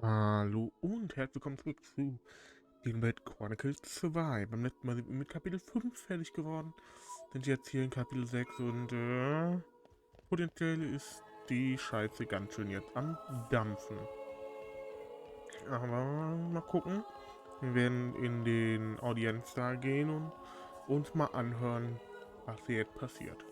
Hallo und herzlich willkommen zurück zu Xenoblade Chronicles 2. Beim letzten Mal sind wir mit Kapitel 5 fertig geworden. Sind jetzt hier in Kapitel 6 und potenziell ist die Scheiße ganz schön jetzt am Dampfen. Aber mal gucken. Wir werden in den Audienzsaal gehen und uns mal anhören, was hier jetzt passiert.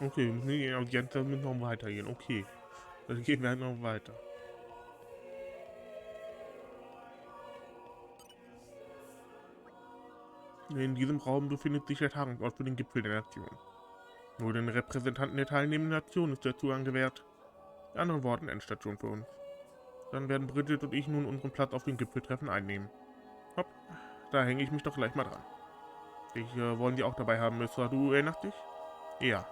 Okay, wir müssen in die Audienz noch weitergehen. Okay, dann gehen wir halt noch weiter. In diesem Raum befindet sich der Tagungsort für den Gipfel der Nation. Nur den Repräsentanten der teilnehmenden Nationen ist der Zugang gewährt. In anderen Worten, Endstation für uns. Dann werden Bridget und ich nun unseren Platz auf dem Gipfeltreffen einnehmen. Hopp, da hänge ich mich doch gleich mal dran. Ich wollen Sie auch dabei haben, Mr. Du erinnerst dich? Ja.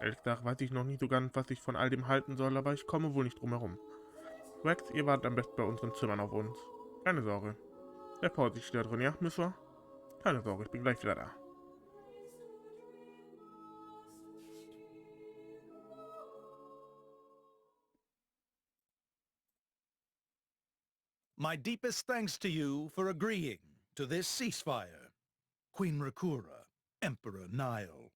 Ehrlich gesagt weiß ich noch nicht so ganz, was ich von all dem halten soll, aber ich komme wohl nicht drum herum. Rex, ihr wart am besten bei unseren Zimmern auf uns. Keine Sorge. Der vorsichtig da drin, ja, Mr.? Keine Sorge, ich bin gleich wieder da. My deepest thanks to you for agreeing to this ceasefire, Queen Rakura, Emperor Nile.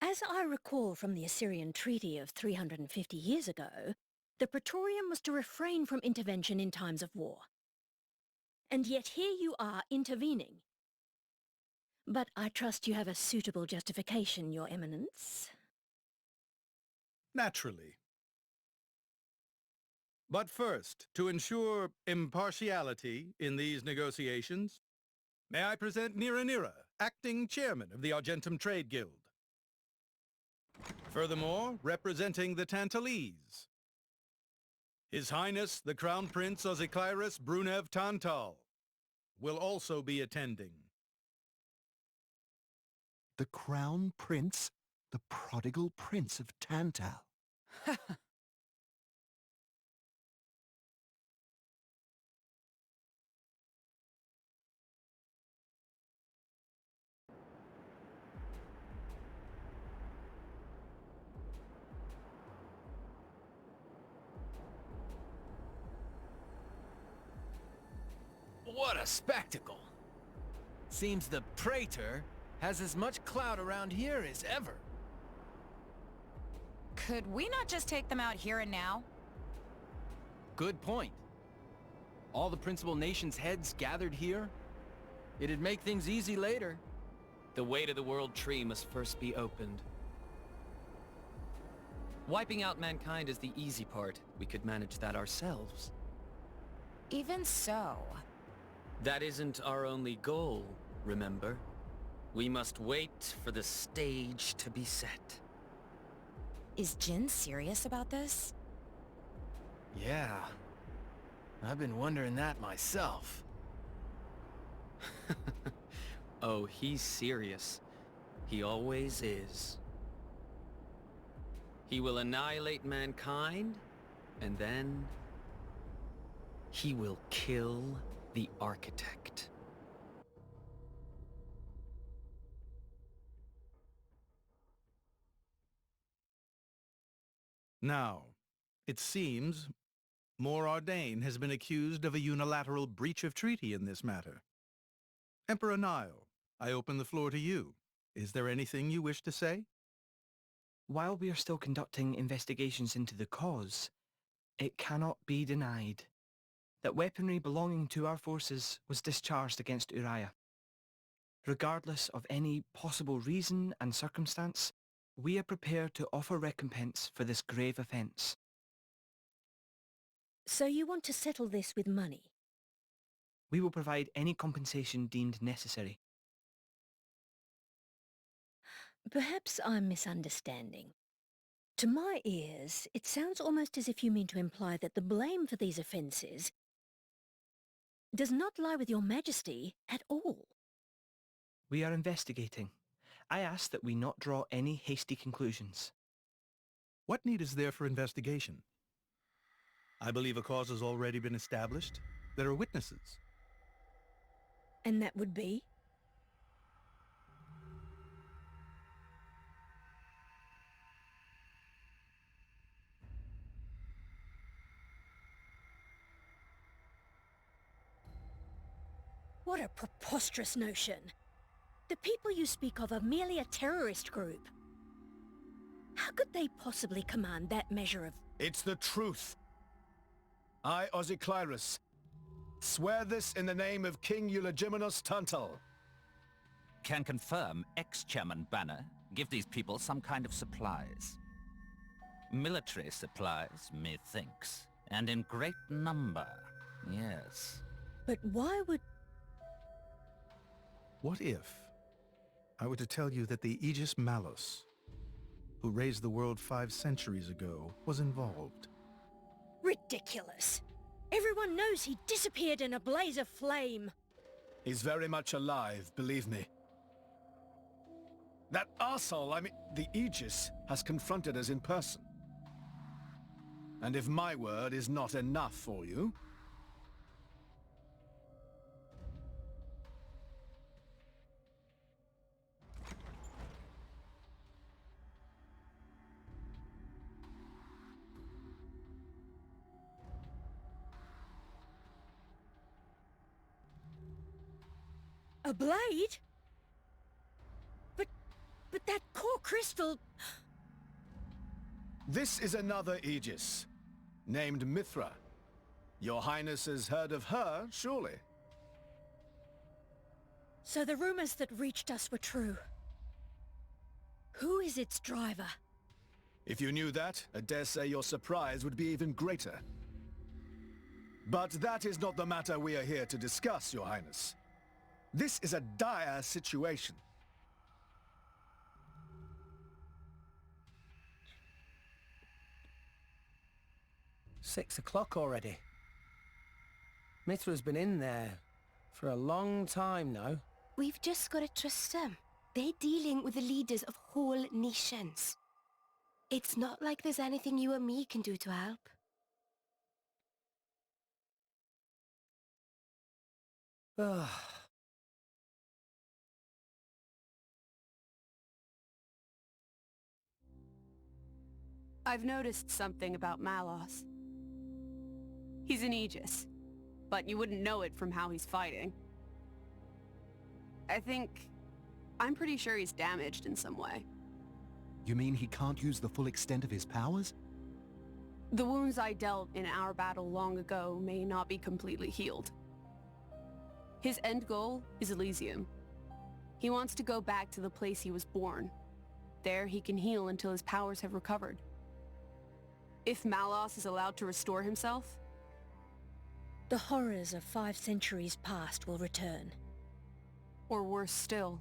As I recall from the Assyrian treaty of 350 years ago, the Praetorium was to refrain from intervention in times of war. And yet here you are intervening. But I trust you have a suitable justification, Your Eminence. Naturally. But first, to ensure impartiality in these negotiations, may I present Nira, acting chairman of the Argentum Trade Guild. Furthermore, representing the Tantalese, His Highness the Crown Prince Ozekairis Brunev Tantal will also be attending. The Crown Prince? The prodigal Prince of Tantal? What a spectacle! Seems the Praetor has as much clout around here as ever. Could we not just take them out here and now? Good point. All the principal nations' heads gathered here? It'd make things easy later. The way to the World Tree must first be opened. Wiping out mankind is the easy part. We could manage that ourselves. Even so. That isn't our only goal, remember? We must wait for the stage to be set. Is Jin serious about this? Yeah. I've been wondering that myself. Oh, he's serious. He always is. He will annihilate mankind, and then he will kill the architect. Now, it seems Mor Ardain has been accused of a unilateral breach of treaty in this matter. Emperor Nile, I open the floor to you. Is there anything you wish to say? While we are still conducting investigations into the cause, it cannot be denied that weaponry belonging to our forces was discharged against Uriah. Regardless of any possible reason and circumstance, we are prepared to offer recompense for this grave offence. So you want to settle this with money? We will provide any compensation deemed necessary. Perhaps I'm misunderstanding. To my ears, it sounds almost as if you mean to imply that the blame for these offences does not lie with your majesty at all. We are investigating. I ask that we not draw any hasty conclusions. What need is there for investigation? I believe a cause has already been established. There are witnesses. And that would be? What a preposterous notion. The people you speak of are merely a terrorist group. How could they possibly command that measure of... It's the truth. I, Ozyclyrus, swear this in the name of King Eulogimenos Tantal. Can confirm ex-chairman Banner give these people some kind of supplies. Military supplies, methinks, and in great number, yes. But why would... What if I were to tell you that the Aegis Malus, who raised the world 5 centuries ago, was involved? Ridiculous. Everyone knows he disappeared in a blaze of flame. He's very much alive, believe me. That arsehole, the Aegis, has confronted us in person. And if my word is not enough for you... A blade? But that core crystal... This is another Aegis, named Mithra. Your Highness has heard of her, surely? So the rumors that reached us were true. Who is its driver? If you knew that, I dare say your surprise would be even greater. But that is not the matter we are here to discuss, Your Highness. This is a dire situation. "6 o'clock already. Mithra's been in there for a long time now. We've just got to trust them. They're dealing with the leaders of whole nations. It's not like there's anything you or me can do to help. Ugh. I've noticed something about Malos. He's an Aegis, but you wouldn't know it from how he's fighting. I'm pretty sure he's damaged in some way. You mean he can't use the full extent of his powers? The wounds I dealt in our battle long ago may not be completely healed. His end goal is Elysium. He wants to go back to the place he was born. There he can heal until his powers have recovered. If Malos is allowed to restore himself, the horrors of 5 centuries past will return. Or worse still,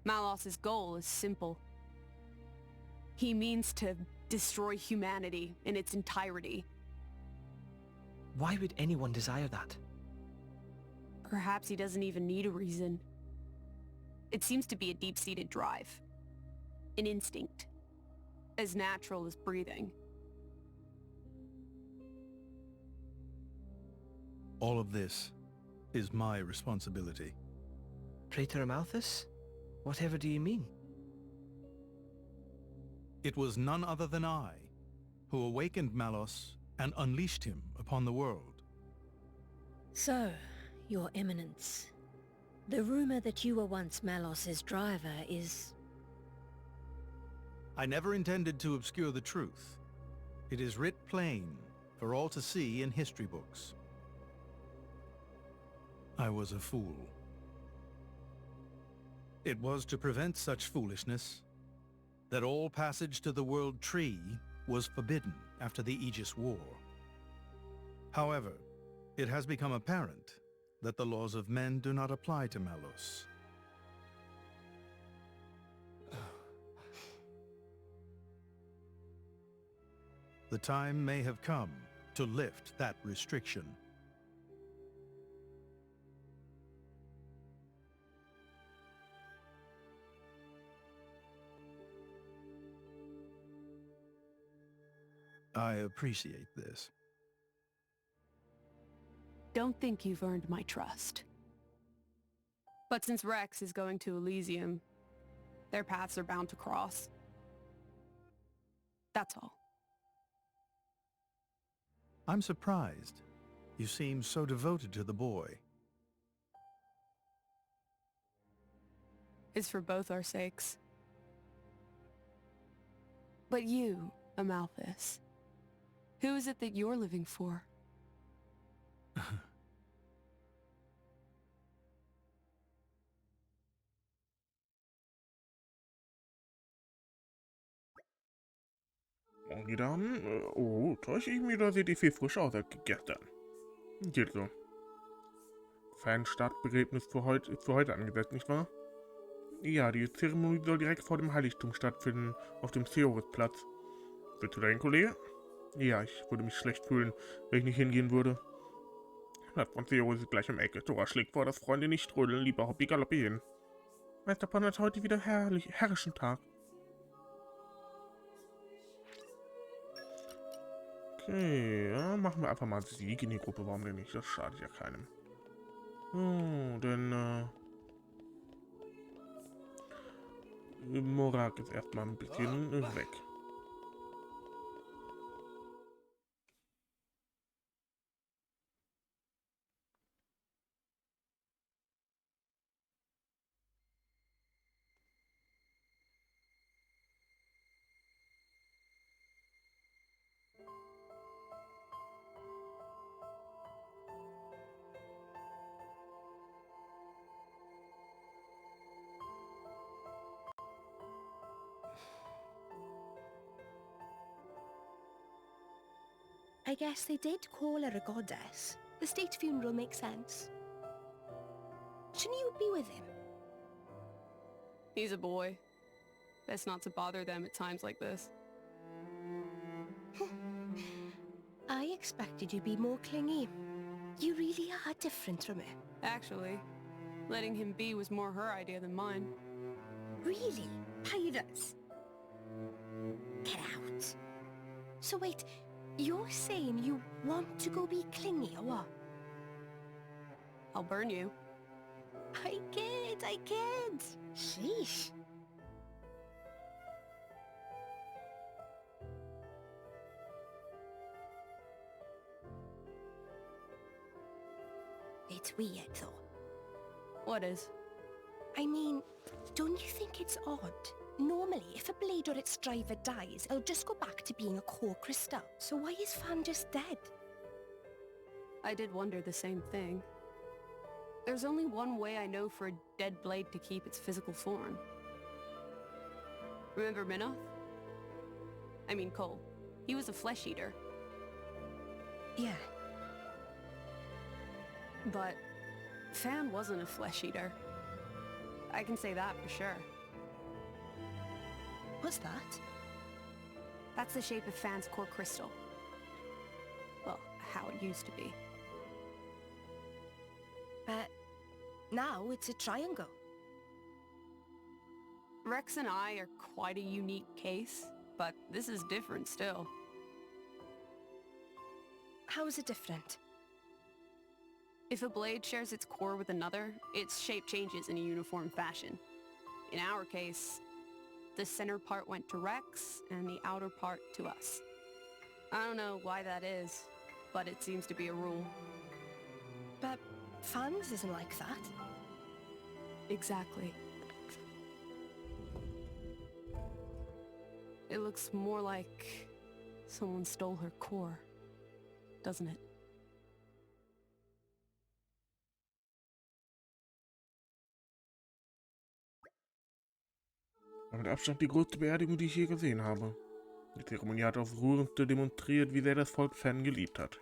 Malos's goal is simple. He means to destroy humanity in its entirety. Why would anyone desire that? Perhaps he doesn't even need a reason. It seems to be a deep-seated drive. An instinct. As natural as breathing. All of this is my responsibility. Praetor Amalthus? Whatever do you mean? It was none other than I who awakened Malos and unleashed him upon the world. So, Your Eminence, the rumor that you were once Malos's driver is... I never intended to obscure the truth. It is writ plain for all to see in history books. I was a fool. It was to prevent such foolishness that all passage to the World Tree was forbidden after the Aegis War. However, it has become apparent that the laws of men do not apply to Malos. The time may have come to lift that restriction. I appreciate this. Don't think you've earned my trust. But since Rex is going to Elysium, their paths are bound to cross. That's all. I'm surprised. You seem so devoted to the boy. It's for both our sakes. But you, Amalthus, who is it that you're living for? Okay, dann, oh, täusche ich mich oder seht ihr viel frischer aus als gestern? Geht so. Fanstartbegräbnis ist für heute angesetzt, nicht wahr? Ja, die Zeremonie soll direkt vor dem Heiligtum stattfinden, auf dem Theorisplatz. Willst du dahin, Kollege? Ja, ich würde mich schlecht fühlen, wenn ich nicht hingehen würde. Platz von Theoris ist gleich um Ecke. Dora schlägt vor, dass Freunde nicht trödeln, lieber Hoppi Galoppi hin. Meister Pon hat heute wieder herrischen Tag. Okay, ja, machen wir einfach mal Sieg in die Gruppe, warum denn nicht? Das schadet ja keinem. So, denn, Morak ist erstmal ein bisschen weg. I guess they did call her a goddess. The state funeral makes sense. Shouldn't you be with him? He's a boy. Best not to bother them at times like this. I expected you to be more clingy. You really are different from her. Actually, letting him be was more her idea than mine. Really? Pirates? Get out. So wait, you're saying you want to go be clingy or what? I'll burn you. I kid. Sheesh. It's weird though. What is? I mean, don't you think it's odd? Normally, if a blade or its driver dies, it'll just go back to being a core crystal. So why is Fan just dead? I did wonder the same thing. There's only one way I know for a dead blade to keep its physical form. Remember Minoth? I mean Cole. He was a flesh eater. Yeah. But Fan wasn't a flesh eater. I can say that for sure. What's that? That's the shape of Fan's core crystal. Well, how it used to be. But now it's a triangle. Rex and I are quite a unique case, but this is different still. How is it different? If a blade shares its core with another, its shape changes in a uniform fashion. In our case, the center part went to Rex, and the outer part to us. I don't know why that is, but it seems to be a rule. But Fans isn't like that. Exactly. It looks more like someone stole her core, doesn't it? Mit Abstand die größte Beerdigung, die ich je gesehen habe. Die Zeremonie hat aufs Rührendste demonstriert, wie sehr das Volk Fan geliebt hat.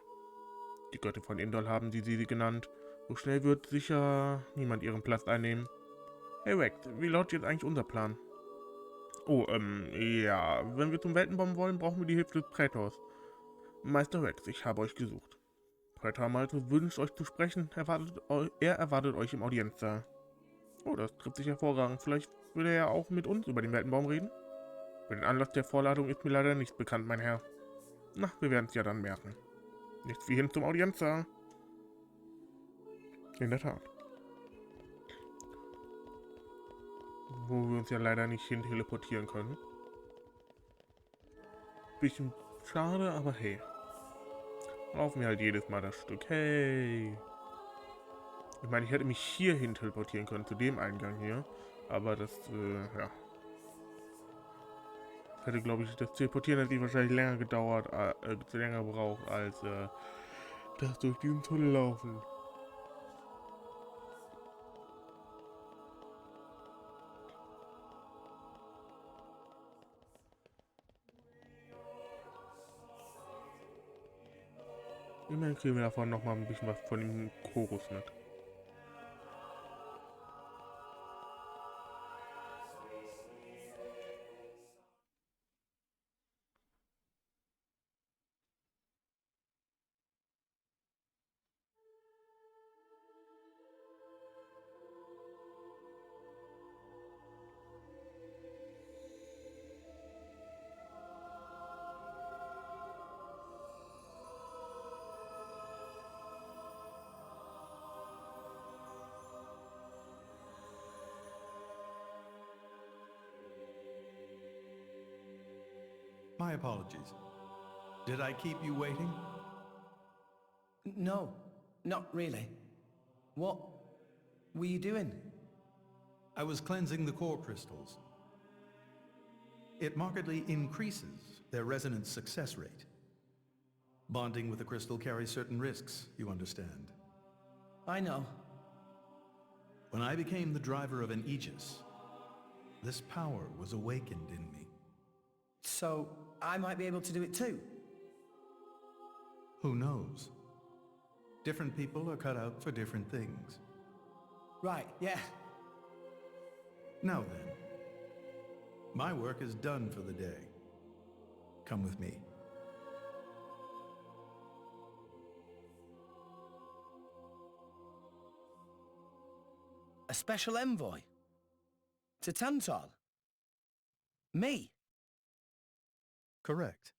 Die Götter von Indol haben sie genannt. So schnell wird sicher niemand ihren Platz einnehmen. Hey Rex, wie lautet jetzt eigentlich unser Plan? Oh, ja, wenn wir zum Weltenbaum wollen, brauchen wir die Hilfe des Prätors. Meister Rex, ich habe euch gesucht. Prätor Malthus wünscht euch zu sprechen, er erwartet euch im Audienzsaal. Oh, das trifft sich hervorragend. Vielleicht würde er ja auch mit uns über den Weltenbaum reden? Über den Anlass der Vorladung ist mir leider nicht bekannt, mein Herr. Na, wir werden es ja dann merken. Nichts wie hin zum Audienza. In der Tat. Wo wir uns ja leider nicht hin teleportieren können. Bisschen schade, aber hey. Laufen wir halt jedes Mal das Stück. Hey. Ich meine, ich hätte mich hier hin teleportieren können, zu dem Eingang hier. Aber das, ja. Hätte, glaube ich, das Teleportieren hätte wahrscheinlich länger gedauert, länger gebraucht, als das durch diesen Tunnel laufen. Immerhin kriegen wir davon noch mal ein bisschen was von dem Chorus mit. My apologies. Did I keep you waiting? No, not really. What were you doing? I was cleansing the core crystals. It markedly increases their resonance success rate. Bonding with the crystal carries certain risks, you understand. I know. When I became the driver of an Aegis, this power was awakened in me. So, I might be able to do it too? Who knows? Different people are cut out for different things. Right, yeah. Now then, my work is done for the day. Come with me. A special envoy? To Tantal? Me? Correct.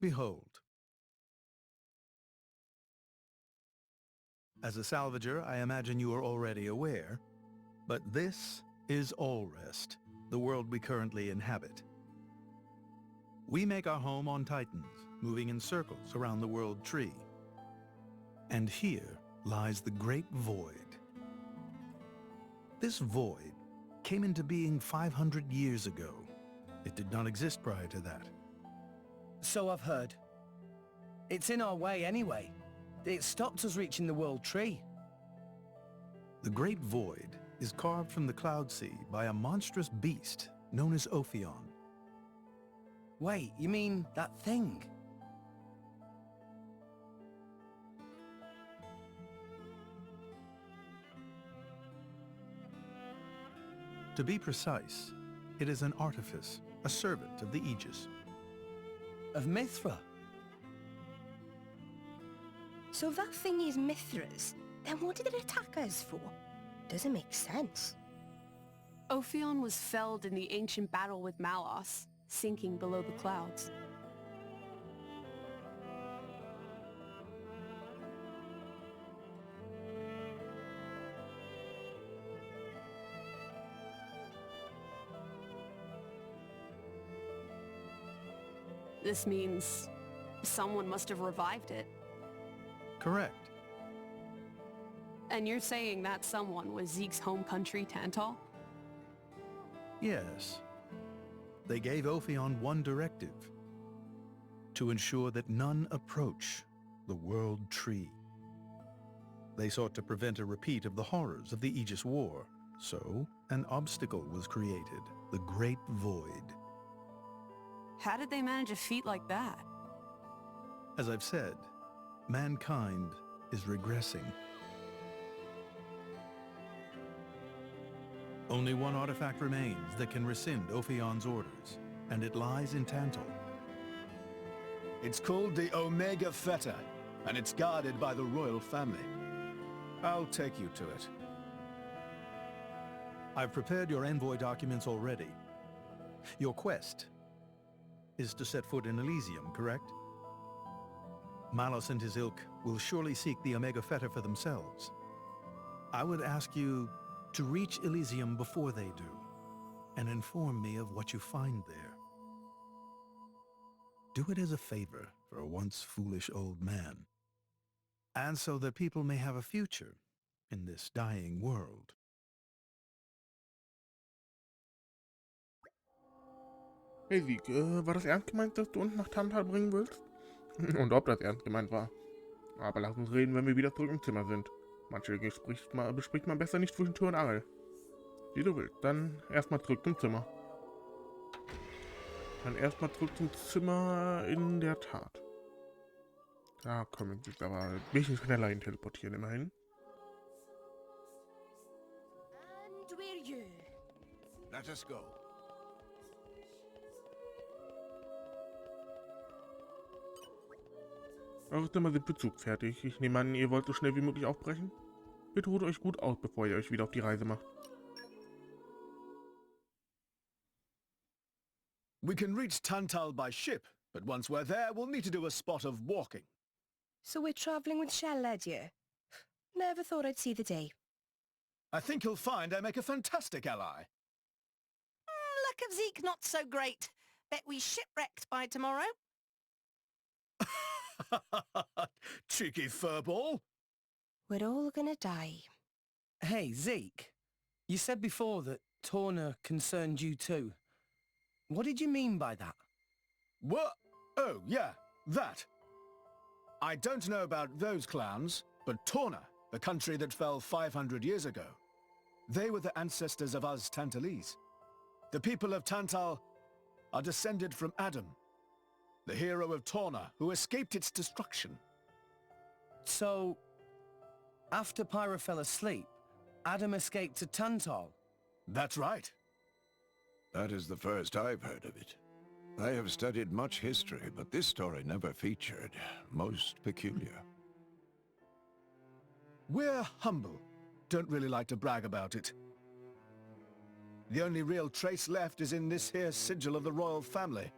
Behold. As a salvager, I imagine you are already aware, but this is Alrest, the world we currently inhabit. We make our home on Titans, moving in circles around the world tree. And here lies the Great Void. This void came into being 500 years ago. It did not exist prior to that. So I've heard. It's in our way anyway. It stopped us reaching the world tree. The Great Void is carved from the Cloud Sea by a monstrous beast known as Ophion. Wait, you mean that thing? To be precise, it is an artifice, a servant of the Aegis. Of Mithra? So that thing is Mithra's. Then what did it attack us for? Doesn't make sense. Ophion was felled in the ancient battle with Malos, sinking below the clouds. This means someone must have revived it. Correct. And you're saying that someone was Zeke's home country, Tantal? Yes. They gave Ophion one directive: to ensure that none approach the World Tree. They sought to prevent a repeat of the horrors of the Aegis War, so an obstacle was created, the Great Void. How did they manage a feat like that? As I've said, mankind is regressing. Only one artifact remains that can rescind Ophion's orders, and it lies in Tantal. It's called the Omega Feta, and it's guarded by the royal family. I'll take you to it. I've prepared your envoy documents already. Your quest is to set foot in Elysium, correct? Malus and his ilk will surely seek the Omega Fetter for themselves. I would ask you to reach Elysium before they do, and inform me of what you find there. Do it as a favor for a once foolish old man, and so that people may have a future in this dying world. Hey Sieg, war das ernst gemeint, dass du uns nach Tantal bringen willst? Und ob das ernst gemeint war. Aber lass uns reden, wenn wir wieder zurück im Zimmer sind. Manche bespricht man besser nicht zwischen Tür und Angel. Wie du willst. Dann erstmal zurück zum Zimmer. In der Tat. Da können wir uns aber ein bisschen schneller hin teleportieren, immerhin. And we're you. Let us go. Eure Zimmer sind für Zug fertig. Ich nehme an, ihr wollt so schnell wie möglich aufbrechen? Bitte ruht euch gut aus, bevor ihr euch wieder auf die Reise macht. We can reach Tantal by ship, but once we're there, we'll need to do a spot of walking. So we're travelling with Shell, you? Never thought I'd see the day. I think you'll find I make a fantastic ally. Luck of Zeke not so great. Bet we shipwrecked by tomorrow. Cheeky furball. We're all gonna die. Hey, Zeke. You said before that Torna concerned you too. What did you mean by that? What? Oh, yeah, that. I don't know about those clowns, but Torna, the country that fell 500 years ago, they were the ancestors of us Tantalese. The people of Tantal are descended from Adam, the hero of Torna, who escaped its destruction. So, after Pyra fell asleep, Adam escaped to Tantal? That's right. That is the first I've heard of it. I have studied much history, but this story never featured. Most peculiar. We're humble. Don't really like to brag about it. The only real trace left is in this here sigil of the royal family.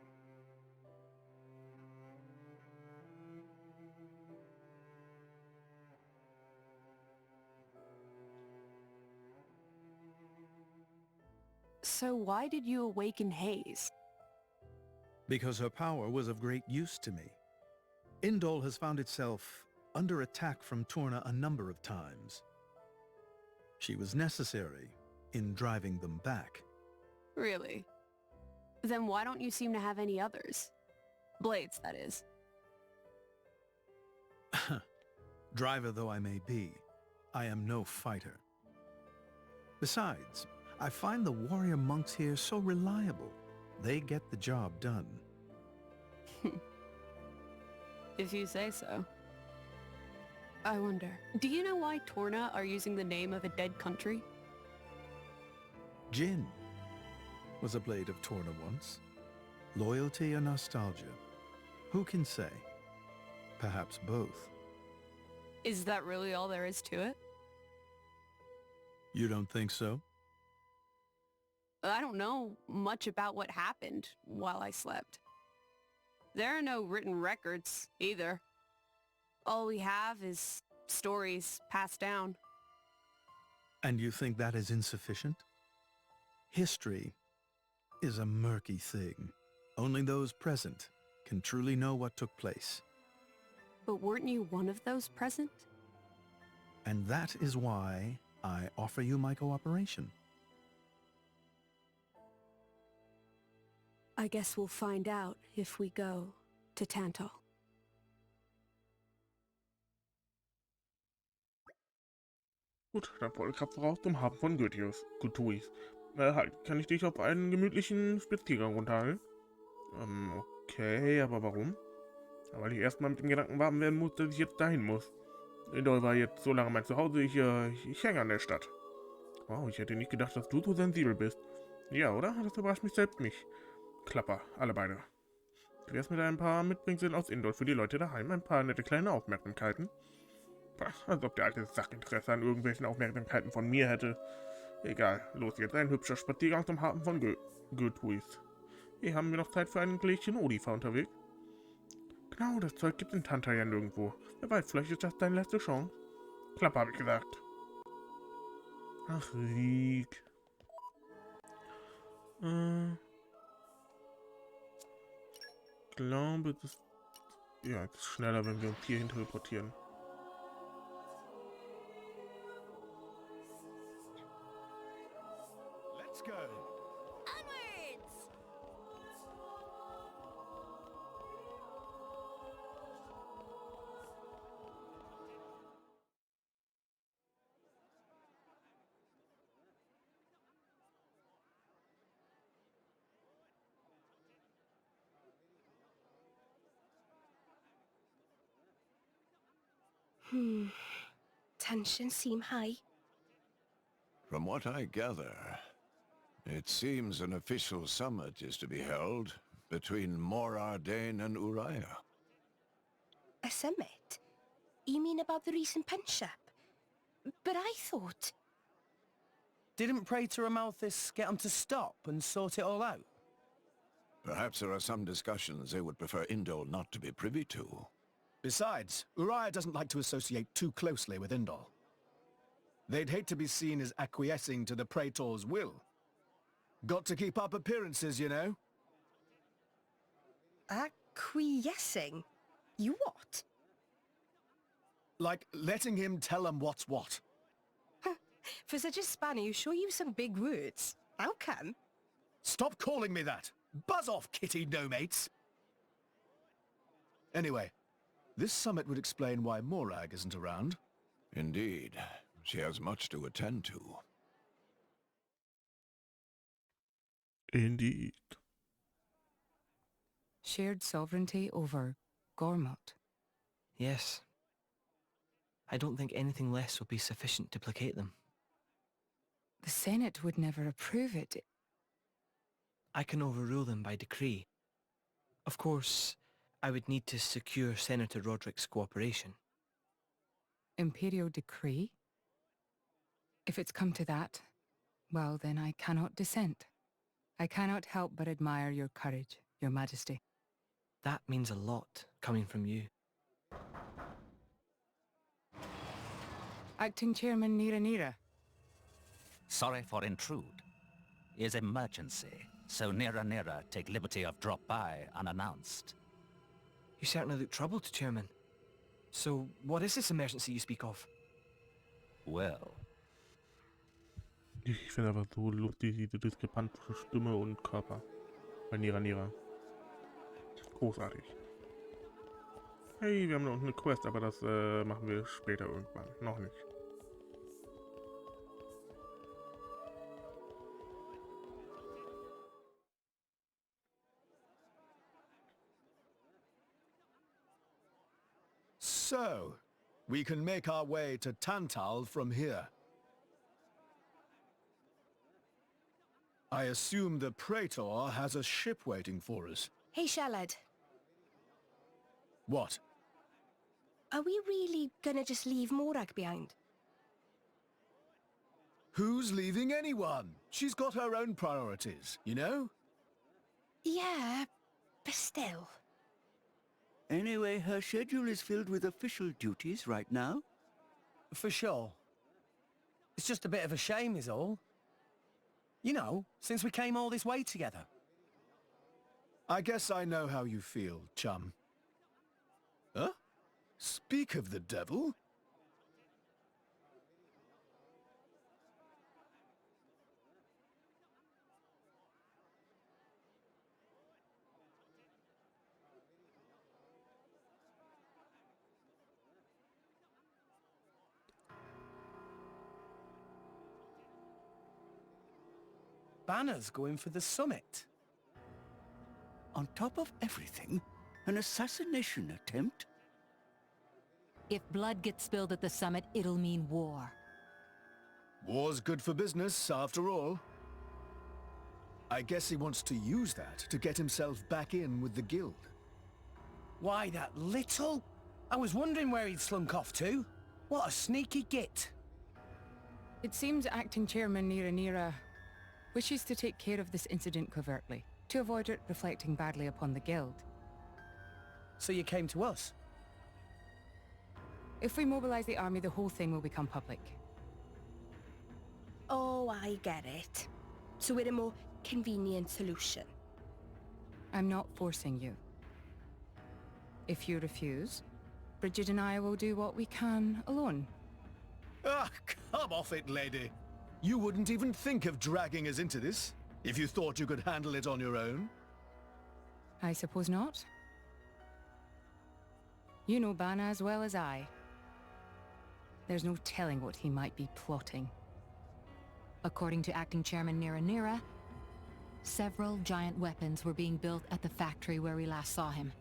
So why did you awaken Hayes? Because her power was of great use to me. Indol has found itself under attack from Torna a number of times. She was necessary in driving them back. Really? Then why don't you seem to have any others? Blades, that is. Driver though I may be, I am no fighter. Besides, I find the warrior monks here so reliable. They get the job done. If you say so. I wonder, do you know why Torna are using the name of a dead country? Jin was a blade of Torna once. Loyalty or nostalgia? Who can say? Perhaps both. Is that really all there is to it? You don't think so? I don't know much about what happened while I slept. There are no written records, either. All we have is stories passed down. And you think that is insufficient? History is a murky thing. Only those present can truly know what took place. But weren't you one of those present? And that is why I offer you my cooperation. I guess we'll find out if we go to Tantal. Gut, dann volle Kraft voraus zum Hafen von Gutuis. Halt, kann ich dich auf einen gemütlichen Spaziergang runterhalten? Okay, aber warum? Weil ich erstmal mit dem Gedanken warm werden muss, dass ich jetzt dahin muss. Indol war jetzt so lange mein Zuhause, ich hänge an der Stadt. Wow, ich hätte nicht gedacht, dass du so sensibel bist. Ja, oder? Das überrascht mich selbst nicht. Klapper, alle beide. Du wärst mit ein paar Mitbringseln aus Indol für die Leute daheim, ein paar nette kleine Aufmerksamkeiten. Als ob der alte Sachinteresse an irgendwelchen Aufmerksamkeiten von mir hätte. Egal, los jetzt, ein hübscher Spaziergang zum Hafen von Gutuis. Hier haben wir noch Zeit für ein Gläschen Oliver unterwegs. Genau, das Zeug gibt in Tanta ja nirgendwo. Wer weiß, vielleicht ist das deine letzte Chance. Klappe, habe ich gesagt. Ach, Sieg. Ich glaube, das ist... Ja, es ist schneller, wenn wir uns hierhin teleportieren. Let's go. Onwards! Tensions seem high. From what I gather, it seems an official summit is to be held between Morardain and Uriah. A summit? You mean about the recent penship? But I thought... Didn't Praetor Amalthus get him to stop and sort it all out? Perhaps there are some discussions they would prefer Indol not to be privy to. Besides, Uriah doesn't like to associate too closely with Indol. They'd hate to be seen as acquiescing to the Praetor's will. Got to keep up appearances, you know. Acquiescing? You what? Like letting him tell them what's what. For such a spanner, you sure use some big words. How come? Stop calling me that! Buzz off, kitty no-mates! Anyway, this summit would explain why Morag isn't around. Indeed. She has much to attend to. Indeed. Shared sovereignty over Gormott. Yes. I don't think anything less will be sufficient to placate them. The Senate would never approve it. I can overrule them by decree. Of course, I would need to secure Senator Roderick's cooperation. Imperial decree? If it's come to that, well then I cannot dissent. I cannot help but admire your courage, your majesty. That means a lot, coming from you. Acting Chairman Nira. Sorry for intrude. Is emergency, so Nira take liberty of drop by unannounced. You certainly look troubled, Chairman. So, what is this emergency you speak of? Well... Ich finde aber so lustig, diese Diskrepanz zwischen Stimme und Körper. Bei Nira. Großartig. Hey, wir haben noch eine Quest, aber das machen wir später irgendwann. Noch nicht. So, we can make our way to Tantal from here. I assume the Praetor has a ship waiting for us. Hey, Shalad. What? Are we really gonna just leave Morag behind? Who's leaving anyone? She's got her own priorities, you know? Yeah, but still. Anyway, her schedule is filled with official duties right now. For sure. It's just a bit of a shame is all. You know, since we came all this way together. I guess I know how you feel, chum. Huh? Speak of the devil? Banner's going for the summit. On top of everything, an assassination attempt? If blood gets spilled at the summit, it'll mean war. War's good for business, after all. I guess he wants to use that to get himself back in with the guild. Why, that little? I was wondering where he'd slunk off to. What a sneaky git. It seems Acting Chairman Nira wishes to take care of this incident covertly. to avoid it reflecting badly upon the guild. So you came to us? If we mobilize the army, the whole thing will become public. Oh, I get it. So we're a more convenient solution. I'm not forcing you. If you refuse, Bridget and I will do what we can alone. Ah, come off it, lady. You wouldn't even think of dragging us into this, if you thought you could handle it on your own. I suppose not. You know Bana as well as I. There's no telling what he might be plotting. According to Acting Chairman Nira, several giant weapons were being built at the factory where we last saw him.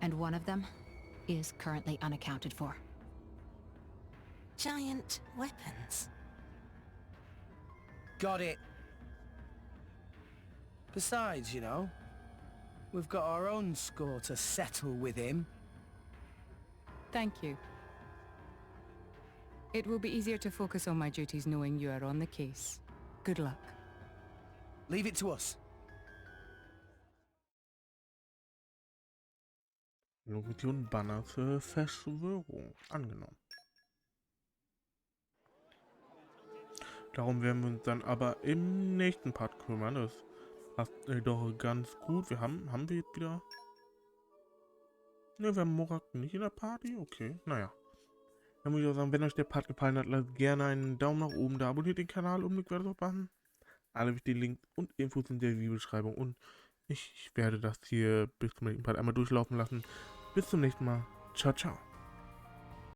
And one of them is currently unaccounted for. Giant weapons. Got it. Besides, you know, we've got our own score to settle with him. Thank you. It will be easier to focus on my duties knowing you are on the case. Good luck. Leave it to us. Mission Banner für Verschwörung angenommen. Darum werden wir uns dann aber im nächsten Part kümmern. Das passt doch ganz gut. Haben wir jetzt wieder... Ne, wir haben Morak nicht in der Party. Okay, naja. Dann muss ich auch sagen, wenn euch der Part gefallen hat, lasst gerne einen Daumen nach oben da, abonniert den Kanal, um nichts weiter zu machen. Alle wichtigen Links und Infos in der Videobeschreibung. Und ich werde das hier bis zum nächsten Part einmal durchlaufen lassen. Bis zum nächsten Mal. Ciao, ciao.